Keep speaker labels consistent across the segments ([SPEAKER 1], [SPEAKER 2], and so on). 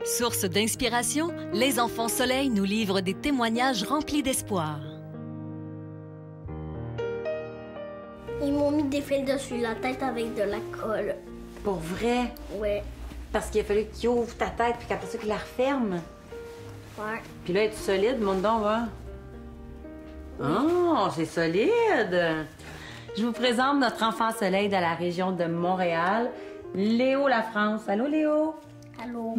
[SPEAKER 1] Source d'inspiration, les enfants soleil nous livrent des témoignages remplis d'espoir.
[SPEAKER 2] Ils m'ont mis des fils dessus la tête avec de la colle.
[SPEAKER 3] Pour vrai?
[SPEAKER 2] Ouais.
[SPEAKER 3] Parce qu'il a fallu qu'il ouvre ta tête puis qu'après ça qu'il la referme.
[SPEAKER 2] Ouais.
[SPEAKER 3] Puis là, es-tu solide? Monte donc, va. Oh, c'est solide! Je vous présente notre enfant soleil de la région de Montréal, Léo Lafrance. Allô, Léo?
[SPEAKER 2] Allô?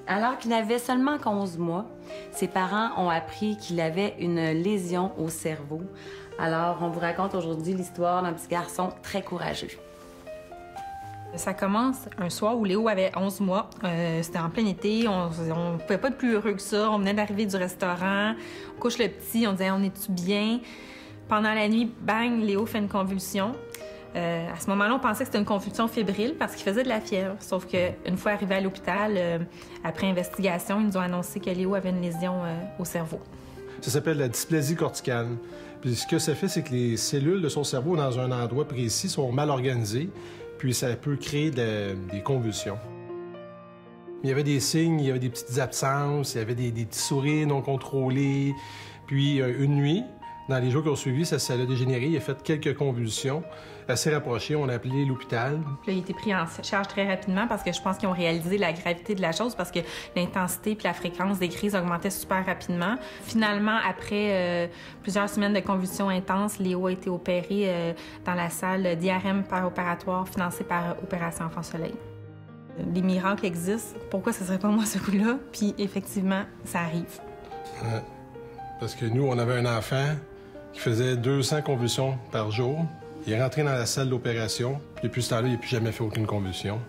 [SPEAKER 3] Alors qu'il avait seulement 11 mois, ses parents ont appris qu'il avait une lésion au cerveau. Alors, on vous raconte aujourd'hui l'histoire d'un petit garçon très courageux.
[SPEAKER 4] Ça commence un soir où Léo avait 11 mois. C'était en plein été. On ne pouvait pas être plus heureux que ça. On venait d'arriver du restaurant. On couche le petit. On disait, on est-tu bien? Pendant la nuit, bang, Léo fait une convulsion. À ce moment-là, on pensait que c'était une convulsion fébrile parce qu'il faisait de la fièvre. Sauf qu'une fois arrivé à l'hôpital, après investigation, ils nous ont annoncé que Léo avait une lésion au cerveau.
[SPEAKER 5] Ça s'appelle la dysplasie corticale. Puis ce que ça fait, c'est que les cellules de son cerveau, dans un endroit précis, sont mal organisées, puis ça peut créer des convulsions. Il y avait des signes, il y avait des petites absences, il y avait des petits sourires non contrôlés. Puis une nuit, dans les jours qui ont suivi, ça a dégénéré. Il a fait quelques convulsions assez rapprochées. On a appelé l'hôpital.
[SPEAKER 4] Puis là, il a été pris en charge très rapidement parce que je pense qu'ils ont réalisé la gravité de la chose parce que l'intensité puis la fréquence des crises augmentaient super rapidement. Finalement, après plusieurs semaines de convulsions intenses, Léo a été opéré dans la salle d'IRM opératoire financée par Opération Enfant Soleil. Les miracles existent. Pourquoi ce serait pas moi ce coup-là? Puis effectivement, ça arrive.
[SPEAKER 5] Ouais. Parce que nous, on avait un enfant qui faisait 200 convulsions par jour. Il est rentré dans la salle d'opération. Depuis ce temps-là, il n'a plus jamais fait aucune convulsion.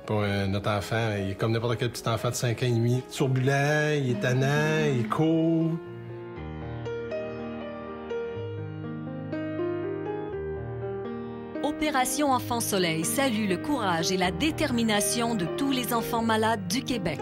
[SPEAKER 5] Pour notre enfant, il est comme n'importe quel petit enfant de 5 ans et demi. Turbulent, il est tannant, il court.
[SPEAKER 1] Opération Enfant Soleil salue le courage et la détermination de tous les enfants malades du Québec.